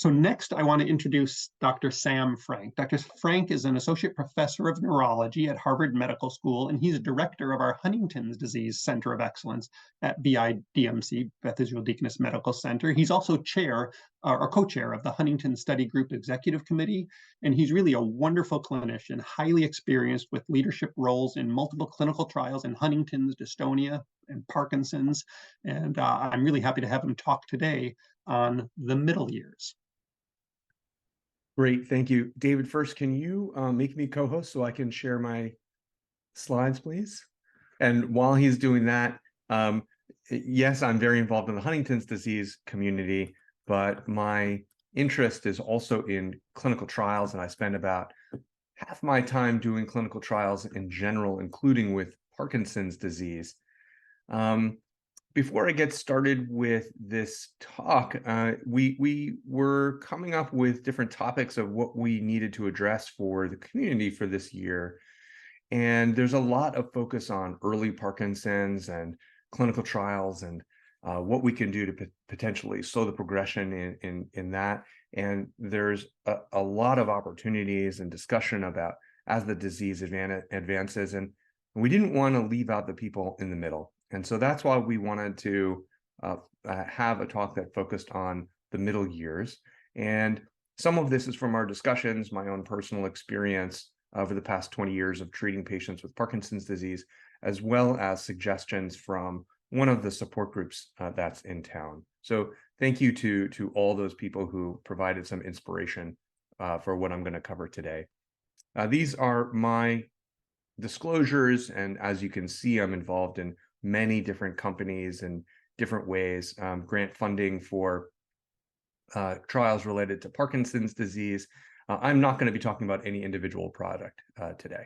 So next, I want to introduce Dr. Sam Frank. Dr. Frank is an associate professor of neurology at Harvard Medical School, and he's director of our Huntington's Disease Center of Excellence at BIDMC, Beth Israel Deaconess Medical Center. He's also chair or co-chair of the Huntington Study Group Executive Committee, and he's really a wonderful clinician, highly experienced with leadership roles in multiple clinical trials in Huntington's, dystonia, and Parkinson's. And I'm really happy to have him talk today on the middle years. Great, thank you. David, first, can you make me co-host so I can share my slides, please? And while he's doing that, yes, I'm very involved in the Huntington's disease community, but my interest is also in clinical trials, and I spend about half my time doing clinical trials in general, including with Parkinson's disease. Before I get started with this talk, we were coming up with different topics of what we needed to address for the community for this year. And there's a lot of focus on early Parkinson's and clinical trials and what we can do to potentially slow the progression in that. And there's a lot of opportunities and discussion about as the disease advances. And we didn't want to leave out the people in the middle. And so that's why we wanted to have a talk that focused on the middle years. And some of this is from our discussions, my own personal experience over the past 20 years of treating patients with Parkinson's disease, as well as suggestions from one of the support groups that's in town. So thank you to all those people who provided some inspiration for what I'm going to cover today. These are my disclosures, and as you can see, I'm involved in many different companies in different ways, grant funding for trials related to Parkinson's disease. I'm not going to be talking about any individual product today.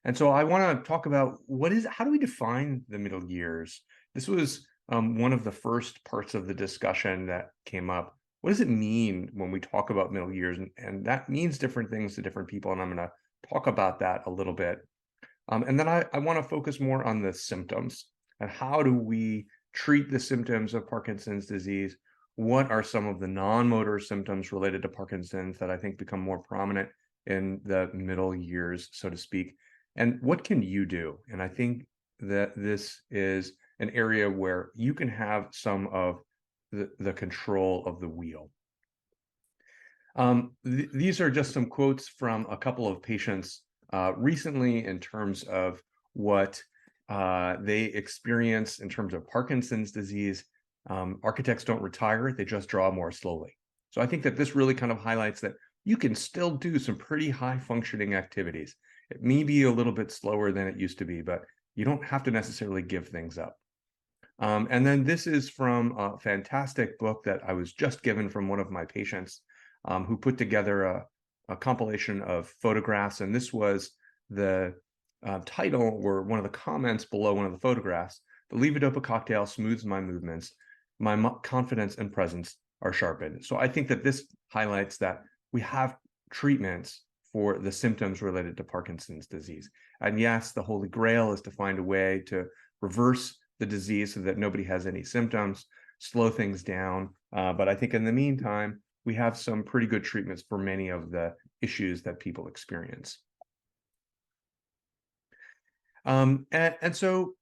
And so I want to talk about how do we define the middle years? This was one of the first parts of the discussion that came up. What does it mean when we talk about middle years? And that means different things to different people, and I'm going to talk about that a little bit. And then I want to focus more on the symptoms and how do we treat the symptoms of Parkinson's disease? What are some of the non-motor symptoms related to Parkinson's that I think become more prominent in the middle years, so to speak? And what can you do? And I think that this is an area where you can have some of the control of the wheel. These are just some quotes from a couple of patients recently in terms of what they experience in terms of Parkinson's disease. Architects don't retire, they just draw more slowly. So I think that this really kind of highlights that you can still do some pretty high functioning activities. It may be a little bit slower than it used to be, but you don't have to necessarily give things up. And then this is from a fantastic book that I was just given from one of my patients who put together a compilation of photographs. And this was the title or one of the comments below one of the photographs. The levodopa cocktail smooths my movements. My confidence and presence are sharpened. So I think that this highlights that we have treatments for the symptoms related to Parkinson's disease. And yes, the Holy Grail is to find a way to reverse the disease so that nobody has any symptoms, slow things down. But I think in the meantime, we have some pretty good treatments for many of the issues that people experience. So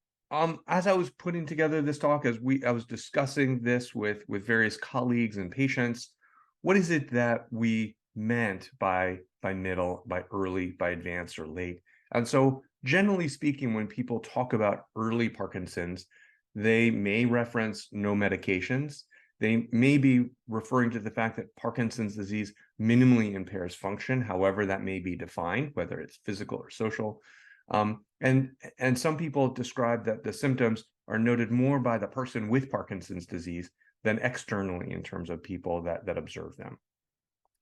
as I was putting together this talk, I was discussing this with various colleagues and patients, what is it that we meant by middle, by early, by advanced, or late? And so generally speaking, when people talk about early Parkinson's, they may reference no medications. They may be referring to the fact that Parkinson's disease minimally impairs function, however that may be defined, whether it's physical or social. And some people describe that the symptoms are noted more by the person with Parkinson's disease than externally in terms of people that observe them.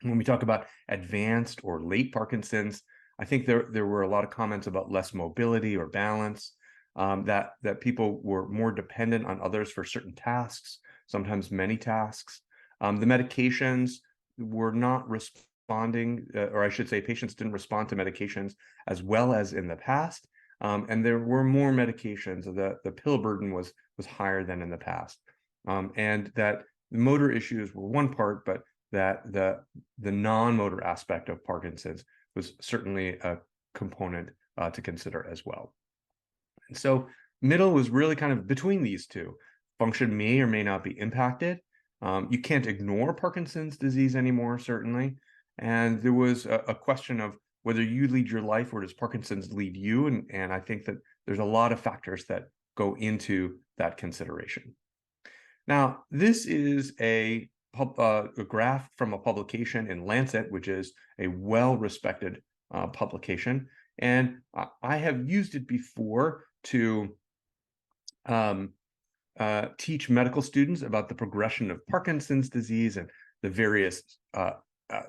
When we talk about advanced or late Parkinson's, I think there were a lot of comments about less mobility or balance, that people were more dependent on others for certain tasks, sometimes many tasks. The medications were not responding, or I should say patients didn't respond to medications as well as in the past. And there were more medications. The pill burden was higher than in the past. And that the motor issues were one part, but that the non-motor aspect of Parkinson's was certainly a component to consider as well. And so middle was really kind of between these two. Function may or may not be impacted. You can't ignore Parkinson's disease anymore, certainly. And there was a question of whether you lead your life or does Parkinson's lead you? And I think that there's a lot of factors that go into that consideration. Now, this is a graph from a publication in Lancet, which is a well-respected publication. And I have used it before to teach medical students about the progression of Parkinson's disease and the various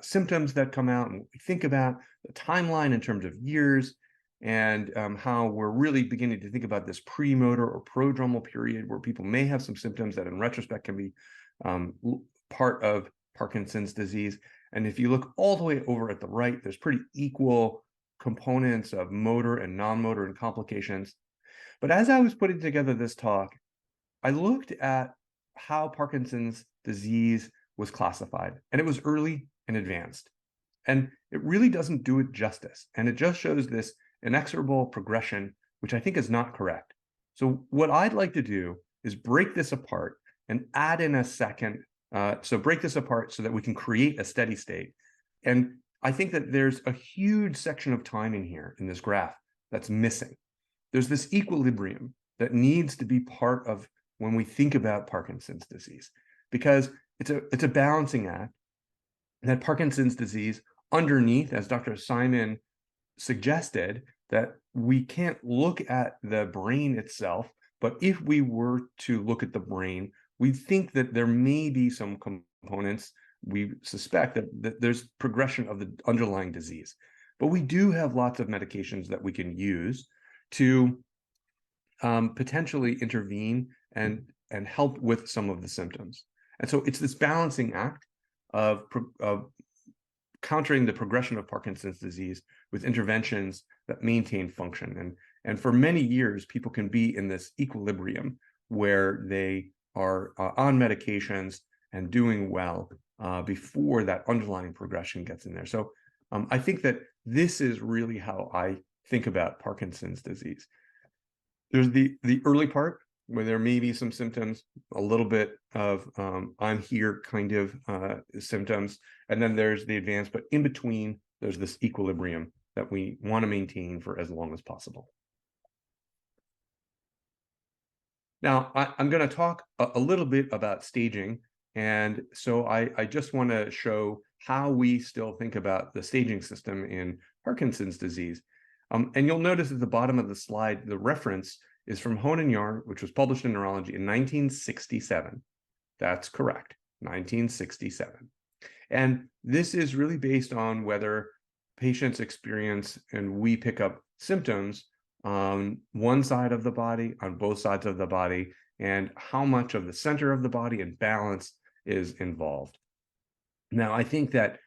symptoms that come out, and what we think about the timeline in terms of years, and how we're really beginning to think about this premotor or prodromal period where people may have some symptoms that in retrospect can be part of Parkinson's disease. And if you look all the way over at the right, there's pretty equal components of motor and non-motor and complications. But as I was putting together this talk, I looked at how Parkinson's disease was classified, and it was early and advanced. And it really doesn't do it justice. And it just shows this inexorable progression, which I think is not correct. So what I'd like to do is break this apart and add in a second. So break this apart so that we can create a steady state. And I think that there's a huge section of time in here in this graph that's missing. There's this equilibrium that needs to be part of when we think about Parkinson's disease, because it's a balancing act that Parkinson's disease underneath, as Dr. Simon suggested, that we can't look at the brain itself, but if we were to look at the brain, we think that there may be some components, we suspect that there's progression of the underlying disease. But we do have lots of medications that we can use to potentially intervene and help with some of the symptoms. And so it's this balancing act of countering the progression of Parkinson's disease with interventions that maintain function. And for many years, people can be in this equilibrium where they are on medications and doing well before that underlying progression gets in there. So I think that this is really how I think about Parkinson's disease. There's the early part where there may be some symptoms, a little bit of I'm here kind of symptoms, and then there's the advanced, but in between, there's this equilibrium that we want to maintain for as long as possible. Now, I'm going to talk a little bit about staging, and so I just want to show how we still think about the staging system in Parkinson's disease. And you'll notice at the bottom of the slide, the reference is from Honeymoon, which was published in Neurology in 1967. That's correct, 1967. And this is really based on whether patients experience and we pick up symptoms on one side of the body, on both sides of the body, and how much of the center of the body and balance is involved. Now, I think that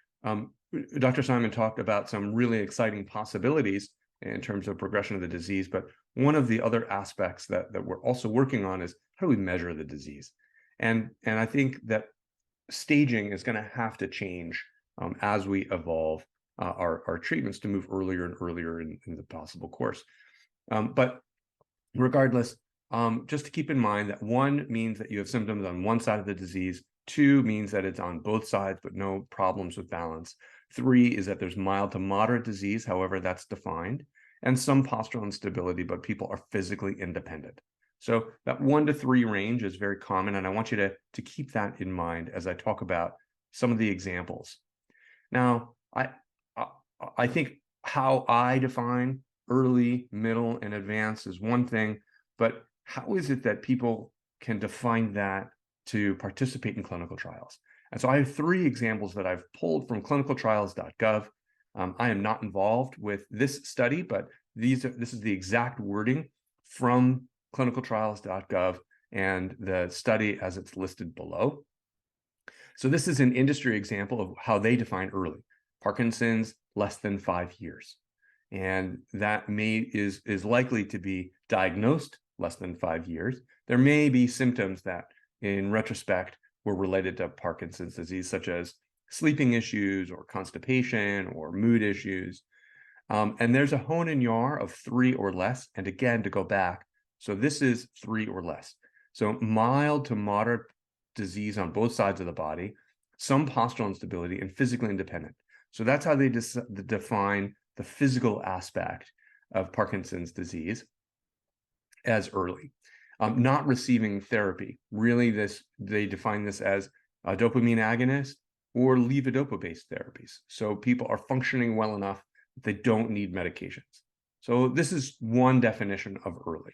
Dr. Simon talked about some really exciting possibilities in terms of progression of the disease, but one of the other aspects that we're also working on is how do we measure the disease? And I think that staging is going to have to change as we evolve our treatments to move earlier and earlier in the possible course. But regardless, just to keep in mind that 1 means that you have symptoms on one side of the disease, 2 means that it's on both sides, but no problems with balance. 3 is that there's mild to moderate disease, however that's defined, and some postural instability, but people are physically independent. So that 1 to 3 range is very common, and I want you to keep that in mind as I talk about some of the examples. Now, I think how I define early, middle, and advanced is one thing, but how is it that people can define that to participate in clinical trials? And so I have 3 examples that I've pulled from clinicaltrials.gov. I am not involved with this study, but this is the exact wording from clinicaltrials.gov and the study as it's listed below. So this is an industry example of how they define early. Parkinson's, less than 5 years. And that is likely to be diagnosed less than 5 years. There may be symptoms that in retrospect were related to Parkinson's disease, such as sleeping issues or constipation or mood issues. And there's a Hone and Yar of 3 or less. And again, to go back, so this is 3 or less. So mild to moderate disease on both sides of the body, some postural instability, and physically independent. So that's how they define the physical aspect of Parkinson's disease as early. Not receiving therapy. Really, they define this as a dopamine agonist or levodopa-based therapies. So people are functioning well enough that they don't need medications. So this is one definition of early.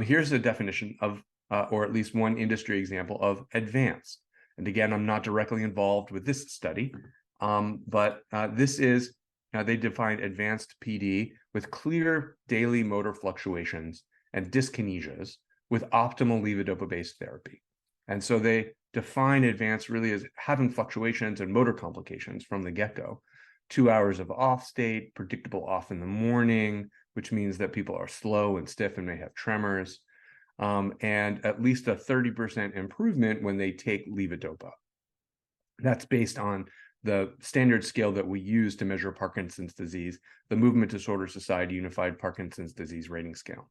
Here's a definition of, or at least one industry example of advanced. And again, I'm not directly involved with this study, but this is, they define advanced PD with clear daily motor fluctuations and dyskinesias with optimal levodopa-based therapy. And so they define advanced really as having fluctuations and motor complications from the get-go. 2 hours of off state, predictable off in the morning, which means that people are slow and stiff and may have tremors, and at least a 30% improvement when they take levodopa. That's based on the standard scale that we use to measure Parkinson's disease, the Movement Disorder Society Unified Parkinson's Disease Rating Scale.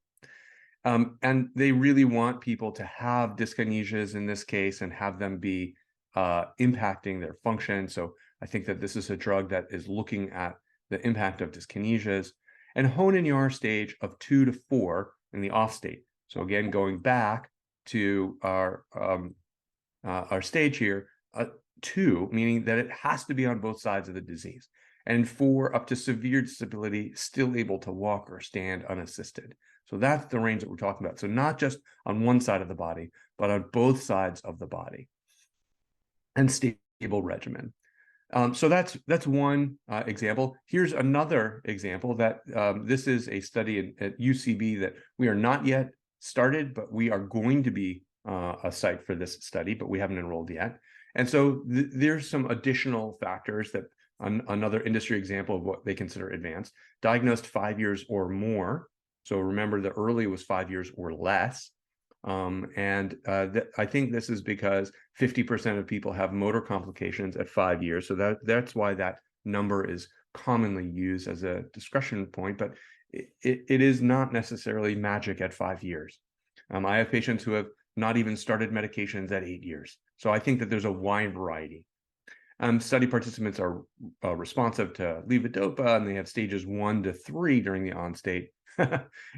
And they really want people to have dyskinesias in this case and have them be impacting their function. So I think that this is a drug that is looking at the impact of dyskinesias, and Hone and Yar stage of 2 to 4 in the off state. So again, going back to our stage here, 2, meaning that it has to be on both sides of the disease, and 4 up to severe disability, still able to walk or stand unassisted. So that's the range that we're talking about. So not just on one side of the body, but on both sides of the body, and stable regimen. So that's one example. Here's another example that this is a study at UCB that we are not yet started, but we are going to be a site for this study, but we haven't enrolled yet. And so there's some additional factors that another industry example of what they consider advanced, diagnosed 5 years or more. So remember, the early was 5 years or less. I think this is because 50% of people have motor complications at 5 years. So that's why that number is commonly used as a discussion point, but it is not necessarily magic at 5 years. I have patients who have not even started medications at 8 years. So I think that there's a wide variety. Study participants are responsive to levodopa, and they have stages 1 to 3 during the on state,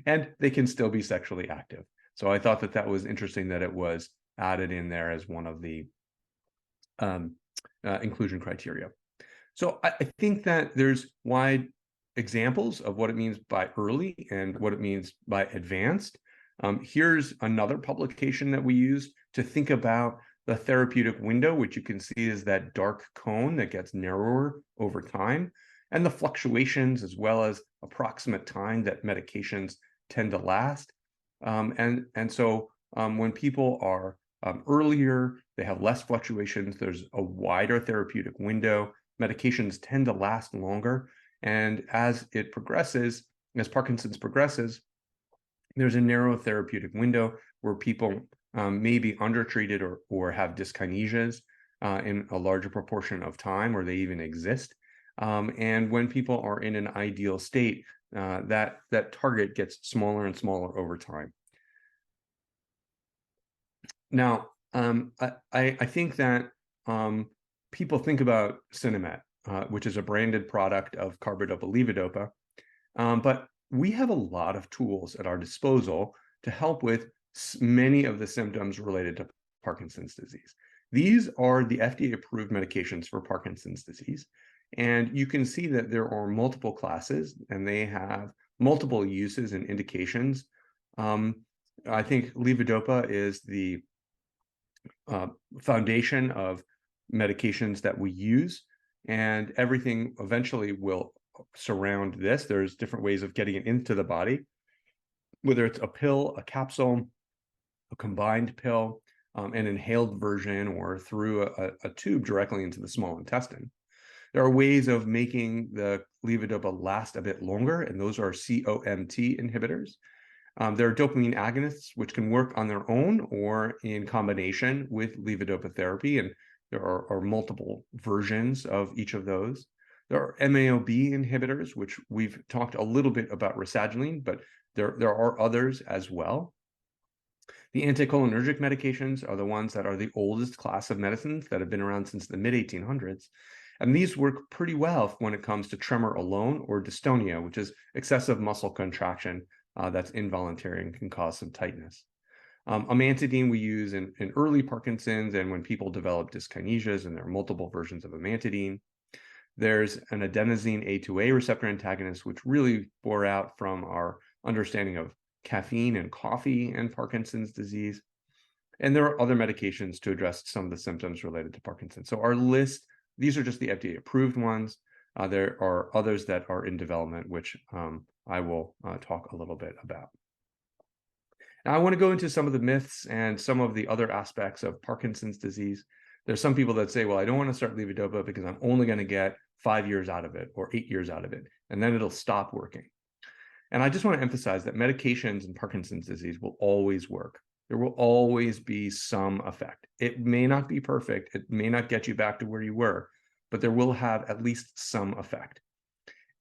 and they can still be sexually active. So I thought that that was interesting that it was added in there as one of the inclusion criteria. So I think that there's wide examples of what it means by early and what it means by advanced. Here's another publication that we use to think about the therapeutic window, which you can see is that dark cone that gets narrower over time, and the fluctuations as well as approximate time that medications tend to last. So when people are earlier, they have less fluctuations, there's a wider therapeutic window, medications tend to last longer, and as it progresses, as Parkinson's progresses, there's a narrow therapeutic window where people may be undertreated or have dyskinesias in a larger proportion of time, or they even exist. And when people are in an ideal state, that target gets smaller and smaller over time. Now, I think that people think about Symptomatic, which is a branded product of carbidopa-levodopa, but we have a lot of tools at our disposal to help with many of the symptoms related to Parkinson's disease. These are the FDA approved medications for Parkinson's disease. And you can see that there are multiple classes and they have multiple uses and indications. I think levodopa is the foundation of medications that we use, and everything eventually will surround this. There's different ways of getting it into the body, whether it's a pill, a capsule, a combined pill, an inhaled version, or through a tube directly into the small intestine. There are ways of making the levodopa last a bit longer, and those are COMT inhibitors. There are dopamine agonists, which can work on their own or in combination with levodopa therapy. And There are multiple versions of each of those. There are MAO-B inhibitors, which we've talked a little bit about rasagiline, but there are others as well. The anticholinergic medications are the ones that are the oldest class of medicines that have been around since the mid-1800s. And these work pretty well when it comes to tremor alone or dystonia, which is excessive muscle contraction that's involuntary and can cause some tightness. Amantadine we use in early Parkinson's and when people develop dyskinesias, and there are multiple versions of amantadine. There's an adenosine A2A receptor antagonist, which really bore out from our understanding of caffeine and coffee and Parkinson's disease. And there are other medications to address some of the symptoms related to Parkinson's. So our list, these are just the FDA approved ones. There are others that are in development, which I will talk a little bit about. Now, I want to go into some of the myths and some of the other aspects of Parkinson's disease. There's some people that say, well, I don't want to start levodopa because I'm only going to get 5 years out of it or 8 years out of it, and then it'll stop working. And I just want to emphasize that medications in Parkinson's disease will always work. There will always be some effect. It may not be perfect. It may not get you back to where you were, but there will have at least some effect.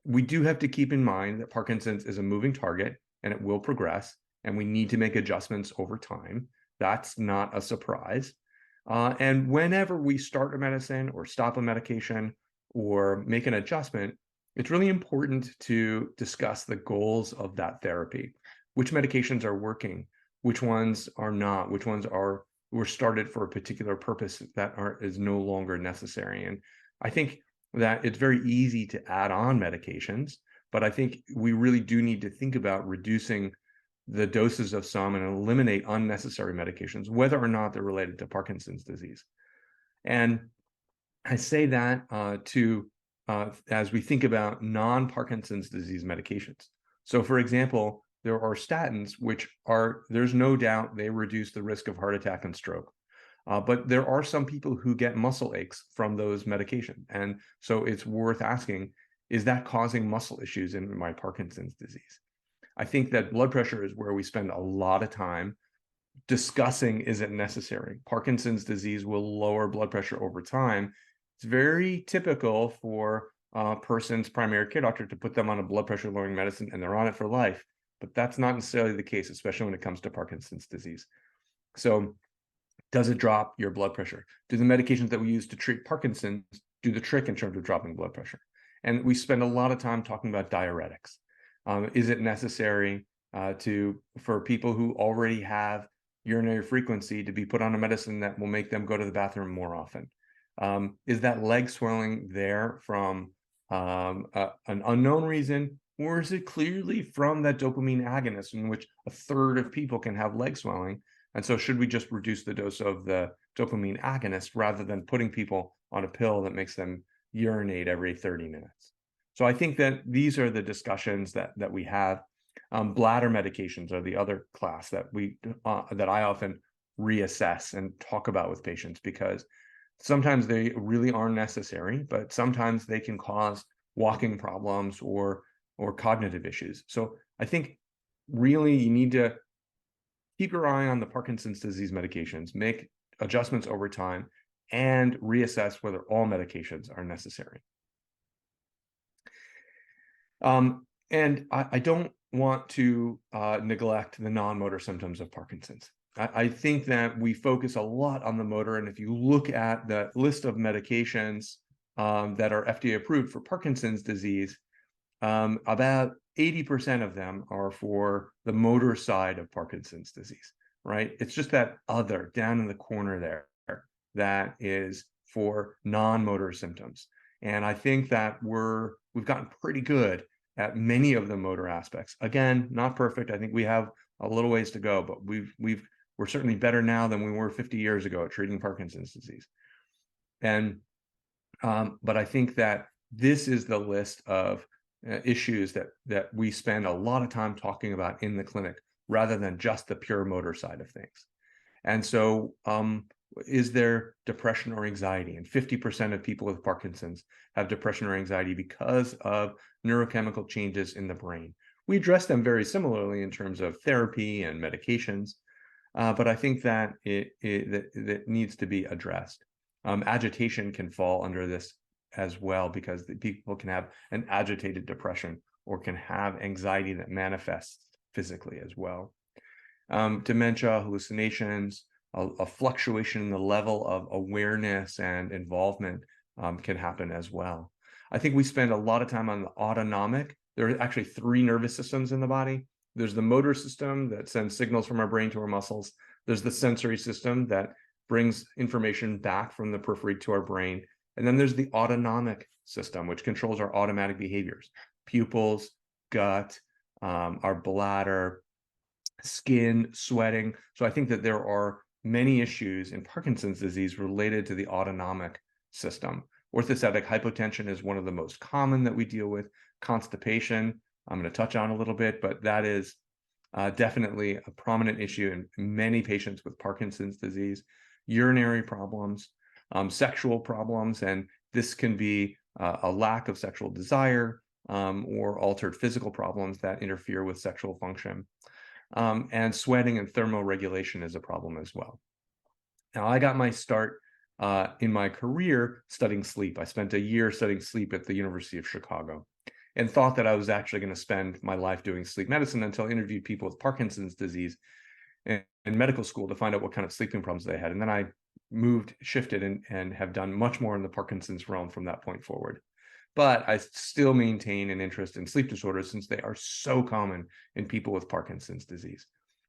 We do have to keep in mind that Parkinson's is a moving target and it will progress, and we need to make adjustments over time. That's not a surprise. And whenever we start a medicine or stop a medication or make an adjustment, it's really important to discuss the goals of that therapy. Which medications are working? Which ones are not? Which ones were started for a particular purpose that is no longer necessary? And I think that it's very easy to add on medications, but I think we really do need to think about reducing the doses of some and eliminate unnecessary medications, whether or not they're related to Parkinson's disease. And I say that as we think about non-Parkinson's disease medications. So for example, there are statins, which there's no doubt they reduce the risk of heart attack and stroke. But there are some people who get muscle aches from those medications. And so it's worth asking, is that causing muscle issues in my Parkinson's disease? I think that blood pressure is where we spend a lot of time discussing, is it necessary? Parkinson's disease will lower blood pressure over time. It's very typical for a person's primary care doctor to put them on a blood pressure lowering medicine and they're on it for life, but that's not necessarily the case, especially when it comes to Parkinson's disease. So does it drop your blood pressure? Do the medications that we use to treat Parkinson's do the trick in terms of dropping blood pressure? And we spend a lot of time talking about diuretics. Is it necessary for people who already have urinary frequency to be put on a medicine that will make them go to the bathroom more often? Is that leg swelling there from an unknown reason, or is it clearly from that dopamine agonist in which a third of people can have leg swelling? And so should we just reduce the dose of the dopamine agonist rather than putting people on a pill that makes them urinate every 30 minutes? So I think that these are the discussions that we have. Bladder medications are the other class that I often reassess and talk about with patients, because sometimes they really are necessary, but sometimes they can cause walking problems or cognitive issues. So I think really you need to keep your eye on the Parkinson's disease medications, make adjustments over time, and reassess whether all medications are necessary. And I don't want to neglect the non-motor symptoms of Parkinson's. I think that we focus a lot on the motor, and if you look at the list of medications that are FDA approved for Parkinson's disease, about 80% of them are for the motor side of Parkinson's disease, right? It's just that other down in the corner there that is for non-motor symptoms. And I think that we've gotten pretty good at many of the motor aspects. Again, not perfect. I think we have a little ways to go, but we're certainly better now than we were 50 years ago at treating Parkinson's disease. And but I think that this is the list of issues that we spend a lot of time talking about in the clinic, rather than just the pure motor side of things. And so is there depression or anxiety? And 50% of people with Parkinson's have depression or anxiety because of neurochemical changes in the brain. We address them very similarly in terms of therapy and medications, but I think that it needs to be addressed. Agitation can fall under this as well, because the people can have an agitated depression or can have anxiety that manifests physically as well. Dementia, hallucinations, a fluctuation in the level of awareness and involvement can happen as well. I think we spend a lot of time on the autonomic. There are actually 3 nervous systems in the body. There's the motor system that sends signals from our brain to our muscles. There's the sensory system that brings information back from the periphery to our brain. And then there's the autonomic system, which controls our automatic behaviors, pupils, gut, our bladder, skin, sweating. So I think that there are many issues in Parkinson's disease related to the autonomic system. Orthostatic hypotension is one of the most common that we deal with. Constipation, I'm going to touch on a little bit, but that is definitely a prominent issue in many patients with Parkinson's disease. Urinary problems, sexual problems, and this can be a lack of sexual desire or altered physical problems that interfere with sexual function. And sweating and thermoregulation is a problem as well. Now, I got my start in my career studying sleep. I spent a year studying sleep at the University of Chicago and thought that I was actually going to spend my life doing sleep medicine until I interviewed people with Parkinson's disease in medical school to find out what kind of sleeping problems they had. And then I shifted and have done much more in the Parkinson's realm from that point forward. But I still maintain an interest in sleep disorders since they are so common in people with Parkinson's disease.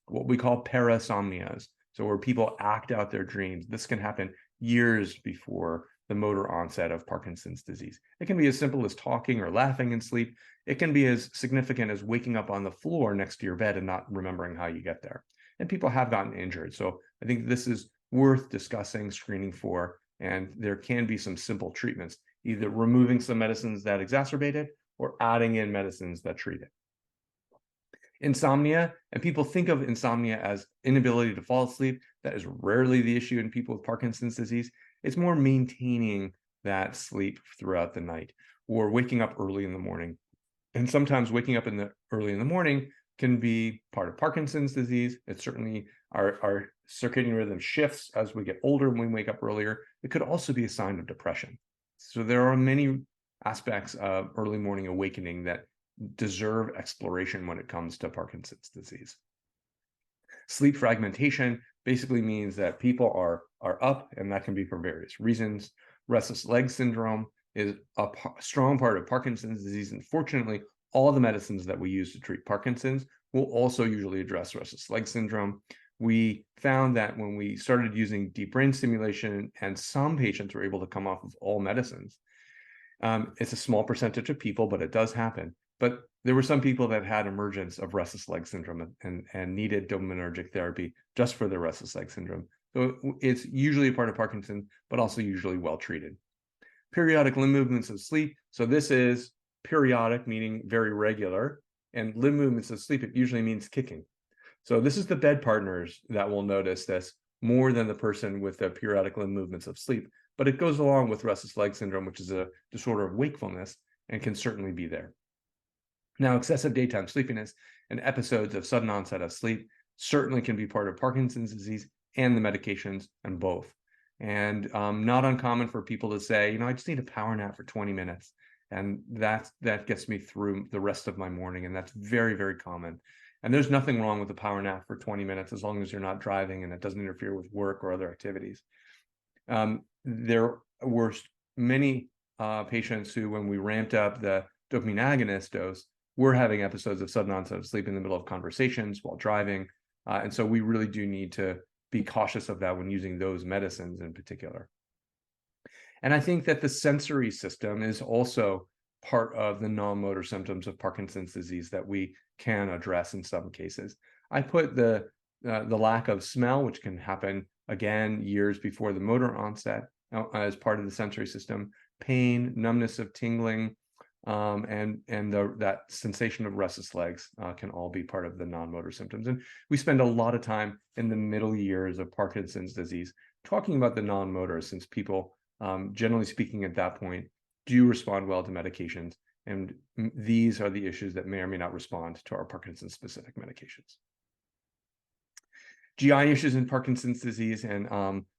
What we call parasomnias, so where people act out their dreams. This can happen years before the motor onset of Parkinson's disease. It can be as simple as talking or laughing in sleep. It can be as significant as waking up on the floor next to your bed and not remembering how you get there. And people have gotten injured. So I think this is worth discussing, screening for, and there can be some simple treatments, either removing some medicines that exacerbate it or adding in medicines that treat it. Insomnia, and people think of insomnia as inability to fall asleep. That is rarely the issue in people with Parkinson's disease. It's more maintaining that sleep throughout the night or waking up early in the morning. And sometimes waking up early in the morning can be part of Parkinson's disease. It's certainly our circadian rhythm shifts as we get older when we wake up earlier. It could also be a sign of depression. So there are many aspects of early morning awakening that deserve exploration when it comes to Parkinson's disease. Sleep fragmentation basically means that people are up, and that can be for various reasons. Restless leg syndrome is a strong part of Parkinson's disease. And fortunately, all the medicines that we use to treat Parkinson's will also usually address restless leg syndrome. We found that when we started using deep brain stimulation, and some patients were able to come off of all medicines, it's a small percentage of people, but it does happen. But there were some people that had emergence of restless leg syndrome and needed dopaminergic therapy just for their restless leg syndrome. So it's usually a part of Parkinson's, but also usually well treated. Periodic limb movements of sleep. So this is periodic, meaning very regular, and limb movements of sleep, it usually means kicking. So this is the bed partners that will notice this more than the person with the periodic limb movements of sleep, but it goes along with restless leg syndrome, which is a disorder of wakefulness and can certainly be there. Now, excessive daytime sleepiness and episodes of sudden onset of sleep certainly can be part of Parkinson's disease and the medications and both. And not uncommon for people to say, I just need a power nap for 20 minutes. And that gets me through the rest of my morning. And that's very, very common. And there's nothing wrong with a power nap for 20 minutes as long as you're not driving and it doesn't interfere with work or other activities. There were many patients who, when we ramped up the dopamine agonist dose, were having episodes of sudden onset of sleep in the middle of conversations while driving. And so we really do need to be cautious of that when using those medicines in particular. And I think that the sensory system is also part of the non-motor symptoms of Parkinson's disease that we can address in some cases. I put the lack of smell, which can happen again years before the motor onset, as part of the sensory system. Pain, numbness of tingling, and that sensation of restless legs can all be part of the non-motor symptoms. And we spend a lot of time in the middle years of Parkinson's disease talking about the non-motor, since people, generally speaking at that point, do respond well to medications. And these are the issues that may or may not respond to our Parkinson's specific medications. GI issues in Parkinson's disease, and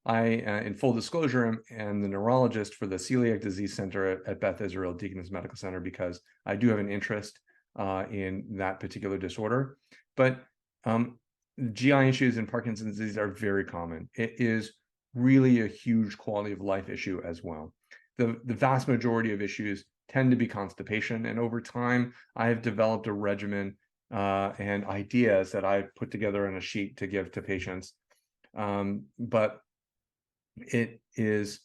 I, in full disclosure, am the neurologist for the Celiac Disease Center at Beth Israel Deaconess Medical Center, because I do have an interest in that particular disorder. But GI issues in Parkinson's disease are very common. It is really a huge quality of life issue as well. The vast majority of issues tend to be constipation, and over time, I have developed a regimen and ideas that I put together on a sheet to give to patients. But it is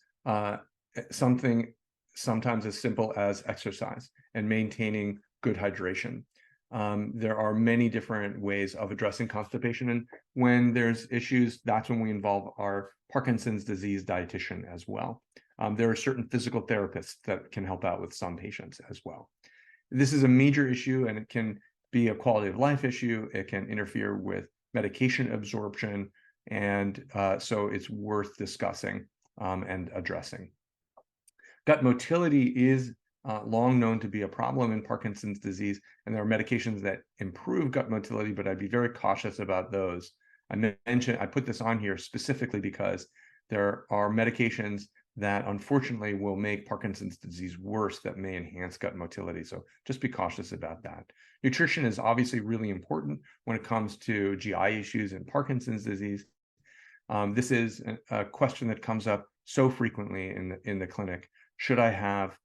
something sometimes as simple as exercise and maintaining good hydration. There are many different ways of addressing constipation, and when there's issues, that's when we involve our Parkinson's disease dietitian as well. There are certain physical therapists that can help out with some patients as well. This is a major issue, and it can be a quality of life issue. It can interfere with medication absorption, and so it's worth discussing and addressing. Gut motility is long known to be a problem in Parkinson's disease, and there are medications that improve gut motility, but I'd be very cautious about those. I put this on here specifically because there are medications that unfortunately will make Parkinson's disease worse that may enhance gut motility. So just be cautious about that. Nutrition is obviously really important when it comes to GI issues in Parkinson's disease. This is a question that comes up so frequently in the clinic. Should I have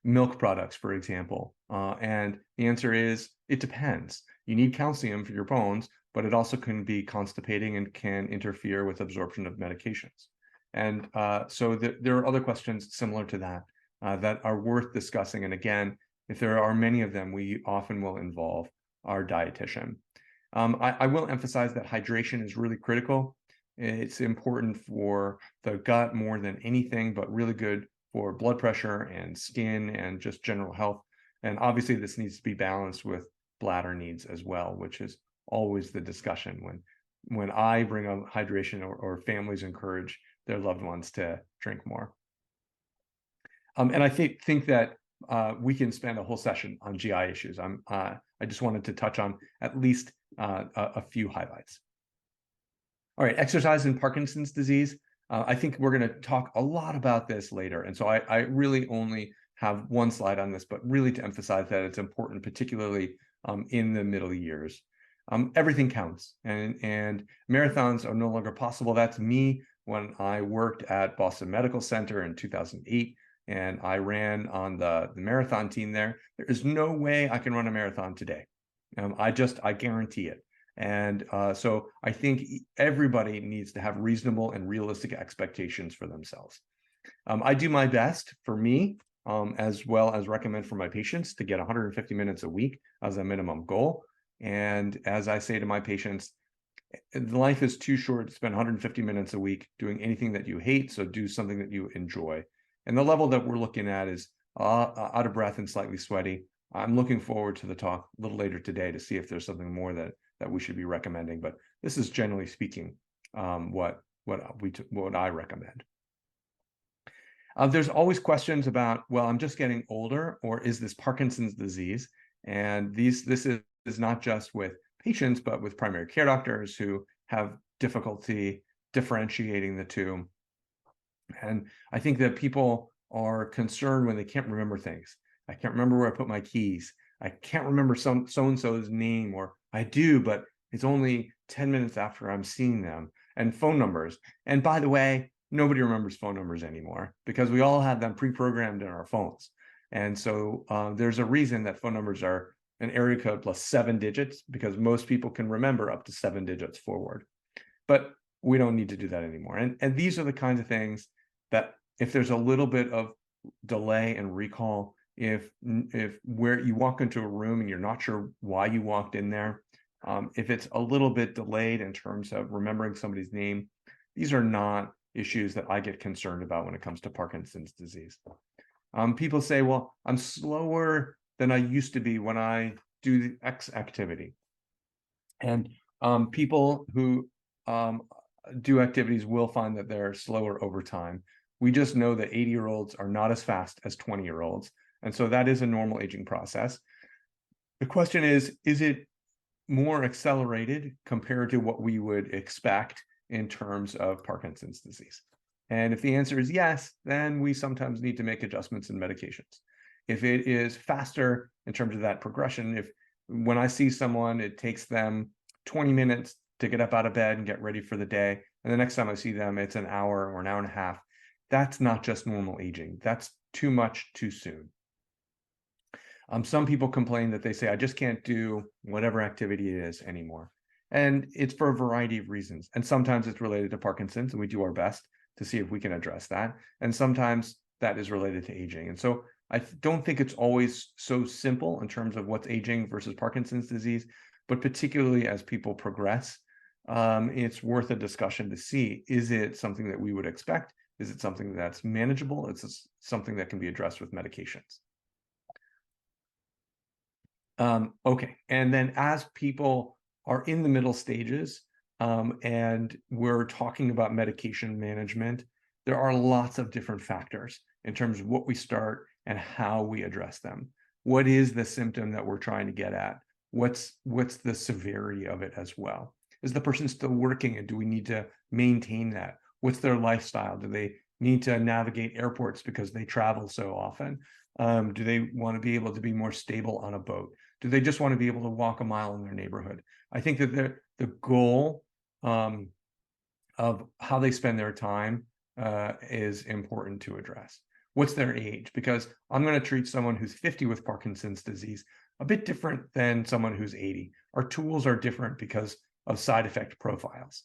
milk products, for example? And the answer is, it depends. You need calcium for your bones, but it also can be constipating and can interfere with absorption of medications. And so there are other questions similar to that that are worth discussing. And again, if there are many of them, we often will involve our dietitian. I will emphasize that hydration is really critical. It's important for the gut more than anything, but really good for blood pressure and skin and just general health. And obviously this needs to be balanced with bladder needs as well, which is always the discussion when I bring up hydration or families encourage their loved ones to drink more. And I think that we can spend a whole session on GI issues. I just wanted to touch on at least a few highlights. All right, exercise in Parkinson's disease. I think we're going to talk a lot about this later. And so I really only have one slide on this, but really to emphasize that it's important, particularly in the middle years. Everything counts, and marathons are no longer possible. That's me when I worked at Boston Medical Center in 2008, and I ran on the marathon team there. There is no way I can run a marathon today. I guarantee it. And so I think everybody needs to have reasonable and realistic expectations for themselves. I do my best for me, as well as recommend for my patients, to get 150 minutes a week as a minimum goal. And as I say to my patients, life is too short to spend 150 minutes a week doing anything that you hate, so do something that you enjoy. And the level that we're looking at is out of breath and slightly sweaty. I'm looking forward to the talk a little later today to see if there's something more that we should be recommending, but this is generally speaking what I recommend. There's always questions about, well, I'm just getting older, or is this Parkinson's disease? And this is not just with patients, but with primary care doctors who have difficulty differentiating the two. And I think that people are concerned when they can't remember things. I can't remember where I put my keys. I can't remember so-and-so's name, or I do, but it's only 10 minutes after I'm seeing them. And phone numbers. And by the way, nobody remembers phone numbers anymore because we all have them pre-programmed in our phones. And so there's a reason that phone numbers are an area code plus 7 digits, because most people can remember up to 7 digits forward. But we don't need to do that anymore. And these are the kinds of things that if there's a little bit of delay and recall, if where you walk into a room and you're not sure why you walked in there, if it's a little bit delayed in terms of remembering somebody's name, these are not issues that I get concerned about when it comes to Parkinson's disease. People say, well, I'm slower than I used to be when I do the X activity. And people who do activities will find that they're slower over time. We just know that 80-year-olds are not as fast as 20-year-olds. And so that is a normal aging process. The question is it more accelerated compared to what we would expect in terms of Parkinson's disease? And if the answer is yes, then we sometimes need to make adjustments in medications. If it is faster in terms of that progression, if when I see someone, it takes them 20 minutes to get up out of bed and get ready for the day, and the next time I see them, it's an hour or an hour and a half, that's not just normal aging. That's too much too soon. Some people complain that they say, I just can't do whatever activity it is anymore. And it's for a variety of reasons. And sometimes it's related to Parkinson's, and we do our best to see if we can address that. And sometimes that is related to aging. And so I don't think it's always so simple in terms of what's aging versus Parkinson's disease, but particularly as people progress, it's worth a discussion to see, is it something that we would expect? Is it something that's manageable? It's something that can be addressed with medications. Okay, and then as people are in the middle stages, and we're talking about medication management, there are lots of different factors in terms of what we start and how we address them. What is the symptom that we're trying to get at? What's the severity of it as well? Is the person still working, and do we need to maintain that? What's their lifestyle? Do they need to navigate airports because they travel so often? Do they want to be able to be more stable on a boat? Do they just want to be able to walk a mile in their neighborhood? I think that the goal of how they spend their time is important to address. What's their age? Because I'm going to treat someone who's 50 with Parkinson's disease a bit different than someone who's 80. Our tools are different because of side effect profiles.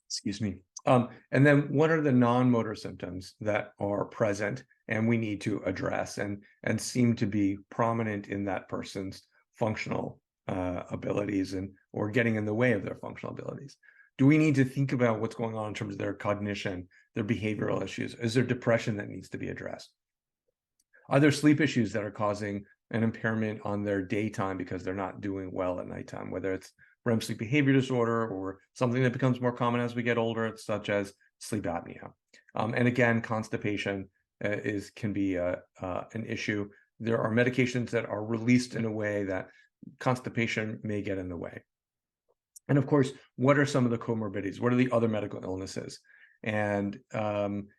Excuse me. And then what are the non-motor symptoms that are present and we need to address and seem to be prominent in that person's functional abilities or getting in the way of their functional abilities? Do we need to think about what's going on in terms of their cognition, their behavioral issues? Is there depression that needs to be addressed? Are there sleep issues that are causing an impairment on their daytime because they're not doing well at nighttime, whether it's REM sleep behavior disorder or something that becomes more common as we get older, such as sleep apnea? And again, constipation can be an issue. There are medications that are released in a way that constipation may get in the way. And of course, what are some of the comorbidities? What are the other medical illnesses? And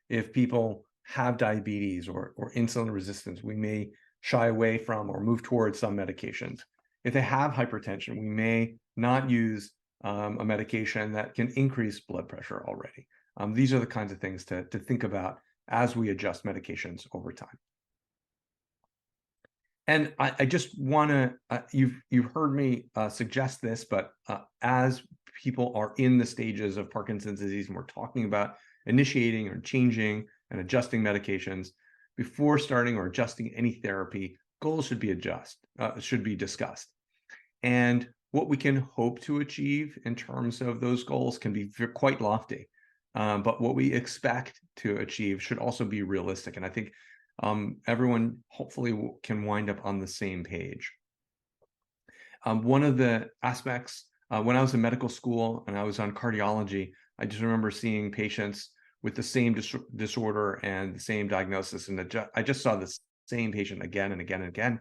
if people have diabetes or insulin resistance, we may shy away from or move towards some medications. If they have hypertension, we may not use a medication that can increase blood pressure already. These are the kinds of things to think about as we adjust medications over time. And I just want to, you've heard me suggest this, but as people are in the stages of Parkinson's disease and we're talking about initiating or changing and adjusting medications, before starting or adjusting any therapy, goals should be discussed. And what we can hope to achieve in terms of those goals can be quite lofty. But what we expect to achieve should also be realistic. And I think everyone hopefully can wind up on the same page. One of the aspects, when I was in medical school and I was on cardiology, I just remember seeing patients with the same disorder and the same diagnosis. And I just saw the same patient again and again and again.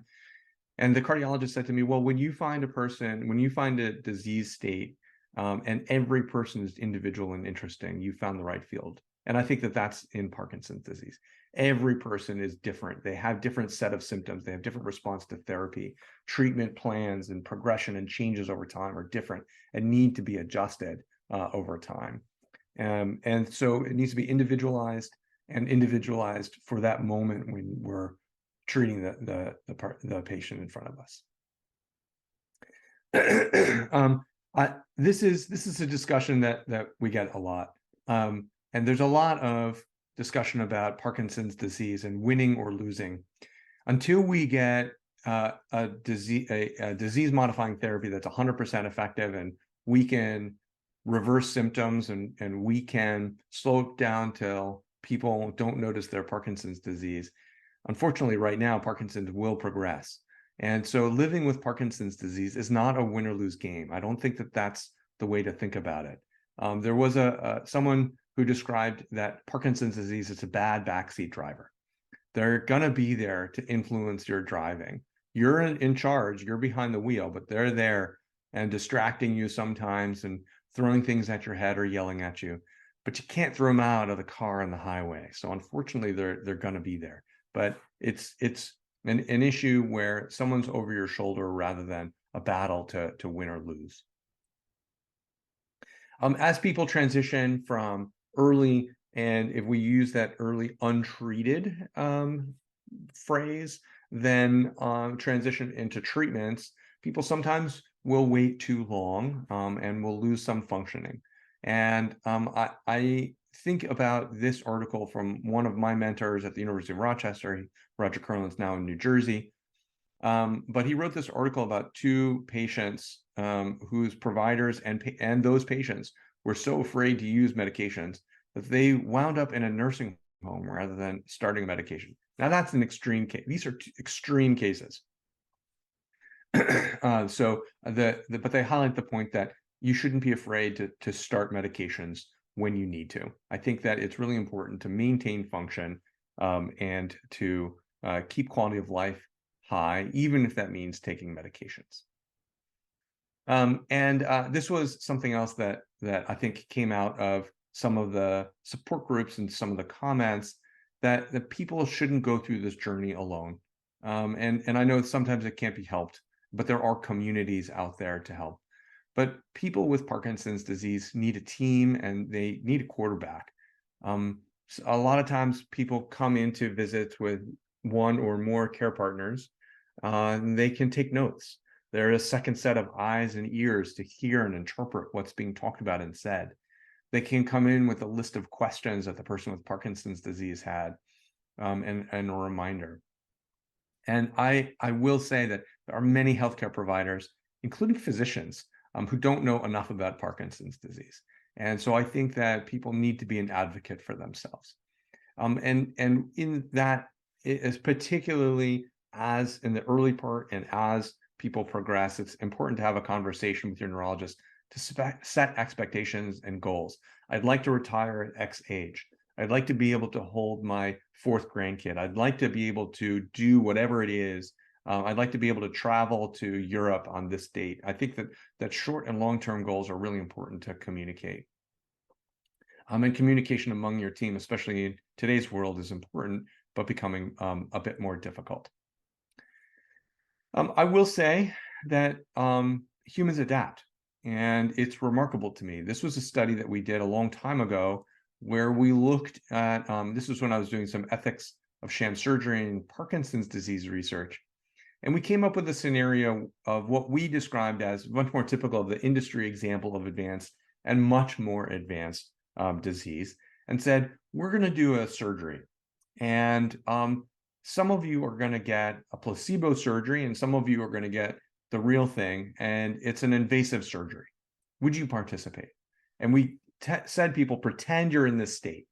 And the cardiologist said to me, well, when you find a disease state, and every person is individual and interesting, you found the right field. And I think that that's in Parkinson's disease. Every person is different. They have different set of symptoms. They have different response to therapy. Treatment plans and progression and changes over time are different and need to be adjusted over time. And so it needs to be individualized for that moment when we're treating the patient in front of us. This is a discussion that we get a lot, and there's a lot of discussion about Parkinson's disease and winning or losing. Until we get a disease-modifying therapy that's 100% effective, and we can reverse symptoms and we can slow it down till people don't notice their Parkinson's disease. Unfortunately, right now, Parkinson's will progress. And so living with Parkinson's disease is not a win or lose game. I don't think that that's the way to think about it. There was someone who described that Parkinson's disease is a bad backseat driver. They're going to be there to influence your driving. You're in charge, you're behind the wheel, but they're there and distracting you sometimes and throwing things at your head or yelling at you. But you can't throw them out of the car on the highway. So unfortunately, they're going to be there. But it's an issue where someone's over your shoulder rather than a battle to win or lose. As people transition from early, and if we use that early untreated phrase, then transition into treatments, people sometimes will wait too long and will lose some functioning. And I think about this article from one of my mentors at the University of Rochester. Roger Curlin's now in New Jersey. But he wrote this article about two patients whose providers and those patients were so afraid to use medications that they wound up in a nursing home rather than starting a medication. Now that's an extreme case. These are extreme cases. But they highlight the point that you shouldn't be afraid to start medications when you need to. I think that it's really important to maintain function and to keep quality of life high, even if that means taking medications. This was something else that I think came out of some of the support groups and some of the comments that people shouldn't go through this journey alone. And I know sometimes it can't be helped, but there are communities out there to help. But people with Parkinson's disease need a team and they need a quarterback. So a lot of times people come into visits with one or more care partners. They can take notes. There is a second set of eyes and ears to hear and interpret what's being talked about and said. They can come in with a list of questions that the person with Parkinson's disease had and a reminder. And I will say that there are many healthcare providers, including physicians, who don't know enough about Parkinson's disease. And so I think that people need to be an advocate for themselves. And in that, it is particularly as in the early part and as people progress, it's important to have a conversation with your neurologist to set expectations and goals. I'd like to retire at X age. I'd like to be able to hold my fourth grandkid. I'd like to be able to do whatever it is. I'd like to be able to travel to Europe on this date. I think that short and long-term goals are really important to communicate. And communication among your team, especially in today's world, is important, but becoming a bit more difficult. I will say that humans adapt, and it's remarkable to me. This was a study that we did a long time ago where we looked at, this was when I was doing some ethics of sham surgery and Parkinson's disease research. And we came up with a scenario of what we described as much more typical of the industry example of advanced and much more advanced disease, and said, we're going to do a surgery. And some of you are going to get a placebo surgery, and some of you are going to get the real thing, and it's an invasive surgery. Would you participate? And we said, people, pretend you're in this state.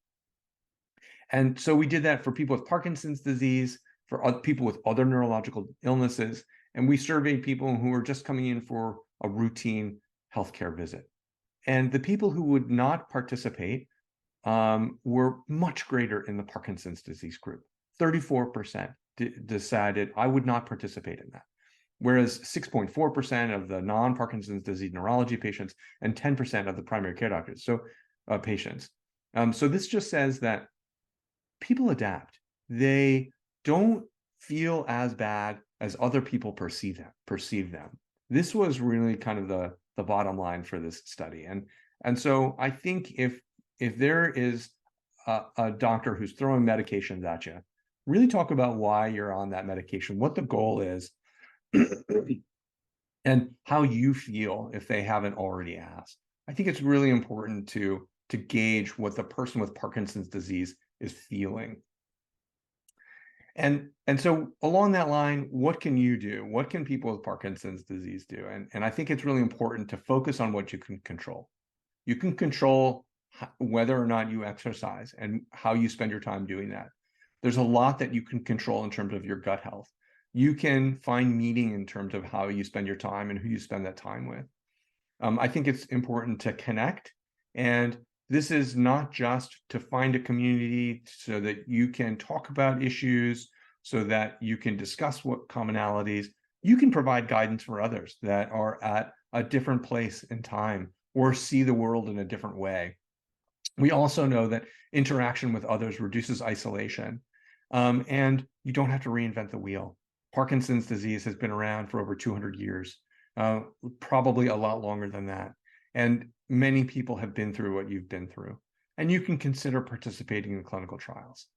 And so we did that for people with Parkinson's disease, for people with other neurological illnesses, and we surveyed people who were just coming in for a routine healthcare visit. And the people who would not participate were much greater in the Parkinson's disease group. 34% decided I would not participate in that, whereas 6.4% of the non-Parkinson's disease neurology patients and 10% of the primary care doctors, so patients. So this just says that people adapt. They don't feel as bad as other people perceive them. This was really kind of the bottom line for this study. And so I think if there is a doctor who's throwing medications at you, really talk about why you're on that medication, what the goal is, and how you feel if they haven't already asked. I think it's really important to gauge what the person with Parkinson's disease is feeling. And so along that line, what can you do? What can people with Parkinson's disease do? And I think it's really important to focus on what you can control. You can control whether or not you exercise and how you spend your time doing that. There's a lot that you can control in terms of your gut health. You can find meaning in terms of how you spend your time and who you spend that time with. I think it's important to connect and this is not just to find a community so that you can talk about issues, so that you can discuss what commonalities. You can provide guidance for others that are at a different place in time or see the world in a different way. We also know that interaction with others reduces isolation, and you don't have to reinvent the wheel. Parkinson's disease has been around for over 200 years, probably a lot longer than that. And many people have been through what you've been through, and you can consider participating in clinical trials.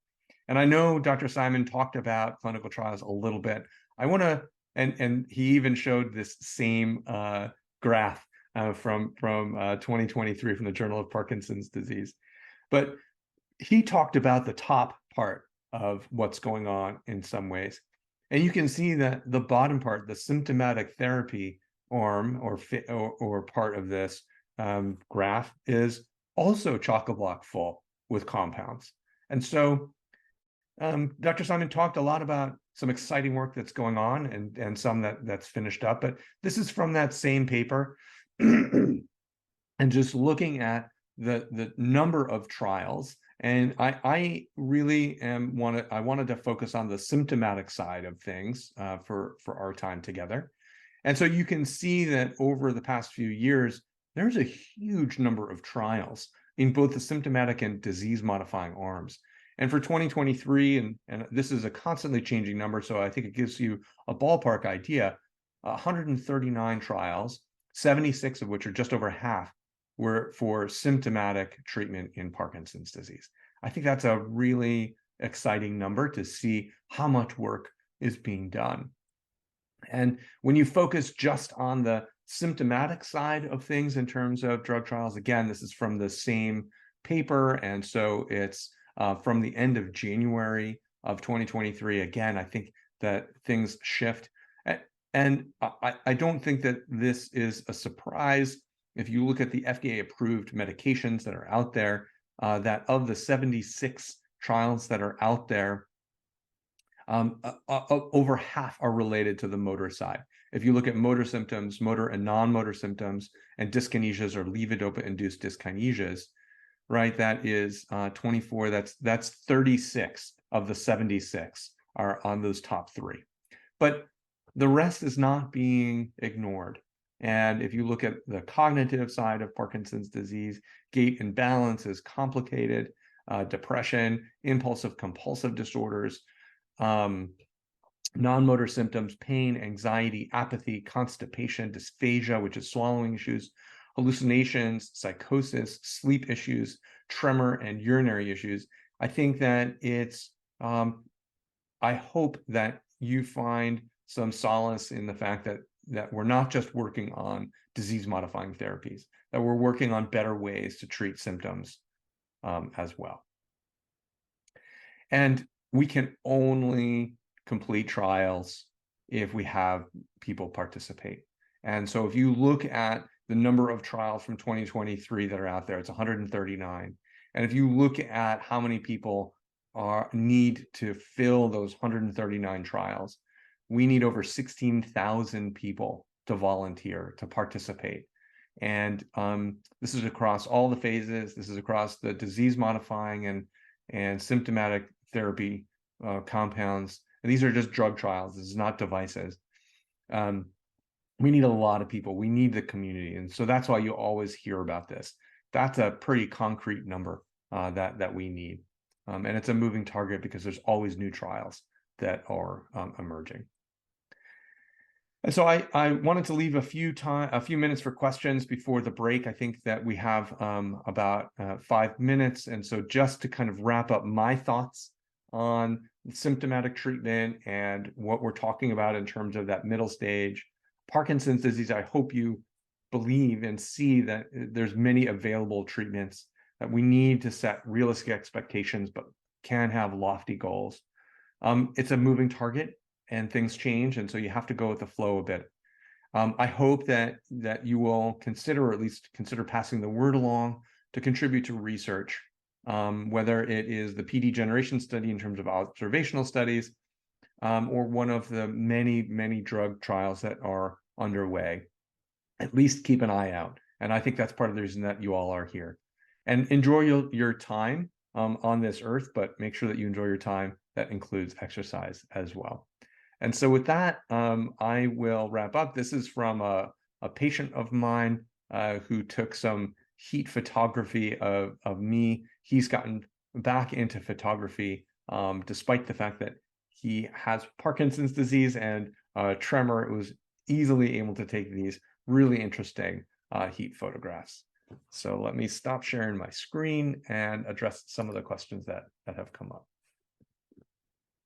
And I know Dr. Simon talked about clinical trials a little bit. I want to, and he even showed this same graph from 2023 from the Journal of Parkinson's Disease. But he talked about the top part of what's going on in some ways. And you can see that the bottom part, the symptomatic therapy arm or part of this graph is also chock-a-block full with compounds. And so Dr. Simon talked a lot about some exciting work that's going on and some that's finished up, but this is from that same paper. And just looking at the number of trials, and I really wanted to focus on the symptomatic side of things for our time together. And so you can see that over the past few years, there's a huge number of trials in both the symptomatic and disease modifying arms. And for 2023, and this is a constantly changing number, so I think it gives you a ballpark idea, 139 trials, 76 of which are just over half were for symptomatic treatment in Parkinson's disease. I think that's a really exciting number to see how much work is being done. And when you focus just on the symptomatic side of things in terms of drug trials, again, this is from the same paper, and so it's from the end of January of 2023. Again, I think that things shift. And I don't think that this is a surprise. If you look at the FDA approved medications that are out there, that of the 76 trials that are out there, over half are related to the motor side. If you look at motor symptoms, motor and non-motor symptoms, and dyskinesias or levodopa-induced dyskinesias, right, that is 24, that's 36 of the 76 are on those top three. But the rest is not being ignored. And if you look at the cognitive side of Parkinson's disease, gait and balance is complicated, depression, impulsive compulsive disorders, non-motor symptoms, pain, anxiety, apathy, constipation, dysphagia, which is swallowing issues, hallucinations, psychosis, sleep issues, tremor, and urinary issues. I think that it's, I hope that you find some solace in the fact that we're not just working on disease-modifying therapies, that we're working on better ways to treat symptoms as well. And we can only complete trials if we have people participate. And so if you look at the number of trials from 2023 that are out there, it's 139. And if you look at how many people need to fill those 139 trials, we need over 16,000 people to volunteer, to participate. And this is across all the phases. This is across the disease modifying and symptomatic therapy compounds. And these are just drug trials. This is not devices. We need a lot of people. We need the community. And so that's why you always hear about this. That's a pretty concrete number that we need. And it's a moving target because there's always new trials that are emerging. And so I wanted to leave a few minutes for questions before the break. I think that we have about 5 minutes. And so just to kind of wrap up my thoughts on symptomatic treatment and what we're talking about in terms of that middle stage, Parkinson's disease, I hope you believe and see that there's many available treatments, that we need to set realistic expectations, but can have lofty goals. It's a moving target and things change. And so you have to go with the flow a bit. I hope that you will consider, or at least consider passing the word along to contribute to research, whether it is the PD generation study in terms of observational studies, or one of the many, many drug trials that are underway. At least keep an eye out. And I think that's part of the reason that you all are here. And enjoy your time on this earth, but make sure that you enjoy your time. That includes exercise as well. And so with that, I will wrap up. This is from a patient of mine who took some heat photography of me. He's gotten back into photography despite the fact that he has Parkinson's disease and tremor. It was easily able to take these really interesting heat photographs. So let me stop sharing my screen and address some of the questions that have come up.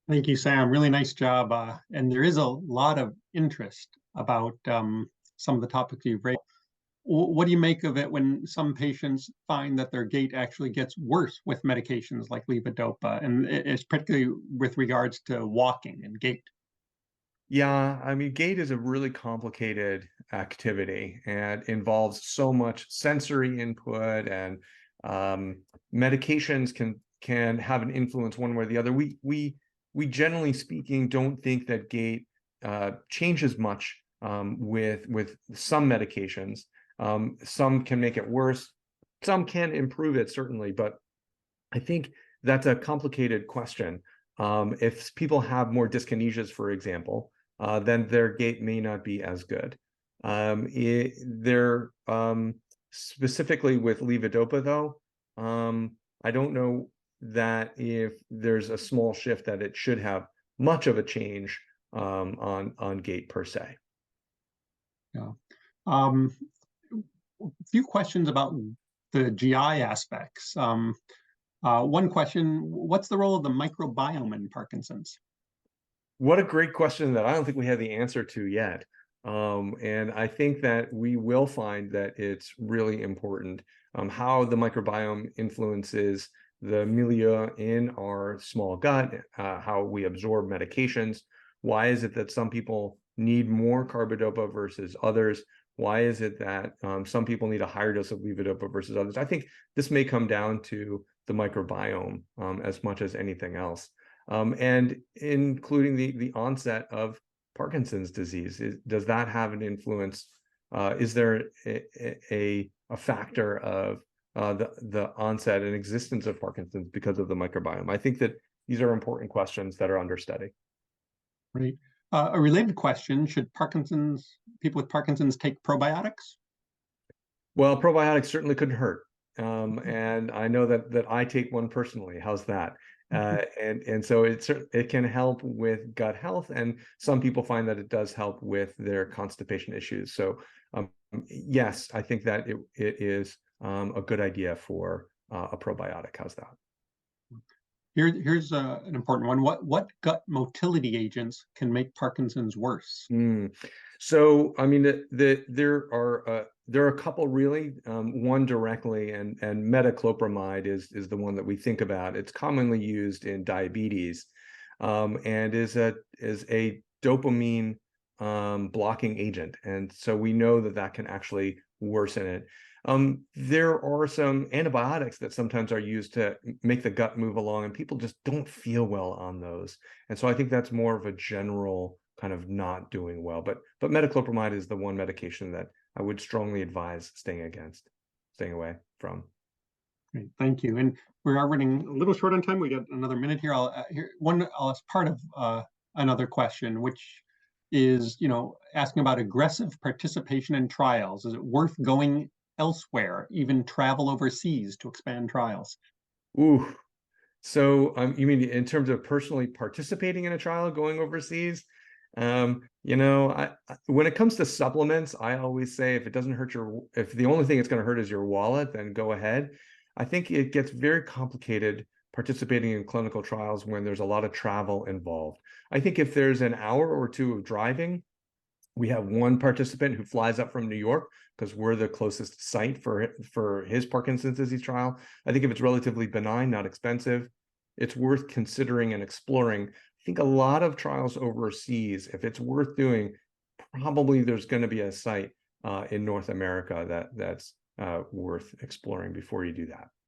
Thank you, Sam. Really nice job. And there is a lot of interest about some of the topics you've raised. What do you make of it when some patients find that their gait actually gets worse with medications like levodopa, and it's particularly with regards to walking and gait? Yeah, I mean, gait is a really complicated activity and involves so much sensory input, and medications can have an influence one way or the other. We generally speaking don't think that gait changes much with some medications. Some can make it worse, some can improve it certainly, but I think that's a complicated question. If people have more dyskinesias, for example, then their gait may not be as good. They're specifically with levodopa, though. I don't know that if there's a small shift that it should have much of a change on gait per se. Yeah. A few questions about the GI aspects. One question, what's the role of the microbiome in Parkinson's? What a great question that I don't think we have the answer to yet. And I think that we will find that it's really important how the microbiome influences the milieu in our small gut, how we absorb medications. Why is it that some people need more carbidopa versus others? Why is it that some people need a higher dose of levodopa versus others? I think this may come down to the microbiome as much as anything else. And including the onset of Parkinson's disease. Does that have an influence? Is there a factor of the onset and existence of Parkinson's because of the microbiome? I think that these are important questions that are under study. Right. A related question, should people with Parkinson's take probiotics? Well, probiotics certainly couldn't hurt. And I know that I take one personally. How's that? And so it can help with gut health, and some people find that it does help with their constipation issues. So yes, I think that it is a good idea for a probiotic. How's that? Here's an important one. What gut motility agents can make Parkinson's worse? So, I mean, there are a couple really. One directly, and metoclopramide is the one that we think about. It's commonly used in diabetes, and is a dopamine blocking agent, and so we know that can actually worsen it. There are some antibiotics that sometimes are used to make the gut move along, and people just don't feel well on those. And so I think that's more of a general kind of not doing well. But metoclopramide is the one medication that I would strongly advise staying away from. Great, thank you. And we are running a little short on time. We got another minute here. I'll as part of another question, which is, asking about aggressive participation in trials. Is it worth going elsewhere, even travel overseas to expand trials? Ooh, so you mean in terms of personally participating in a trial, going overseas? When it comes to supplements, I always say if the only thing it's going to hurt is your wallet, then go ahead. I think it gets very complicated participating in clinical trials when there's a lot of travel involved. I think if there's an hour or two of driving, we have one participant who flies up from New York because we're the closest site for his Parkinson's disease trial. I think if it's relatively benign, not expensive, it's worth considering and exploring. I think a lot of trials overseas, if it's worth doing, probably there's going to be a site in North America that's worth exploring before you do that.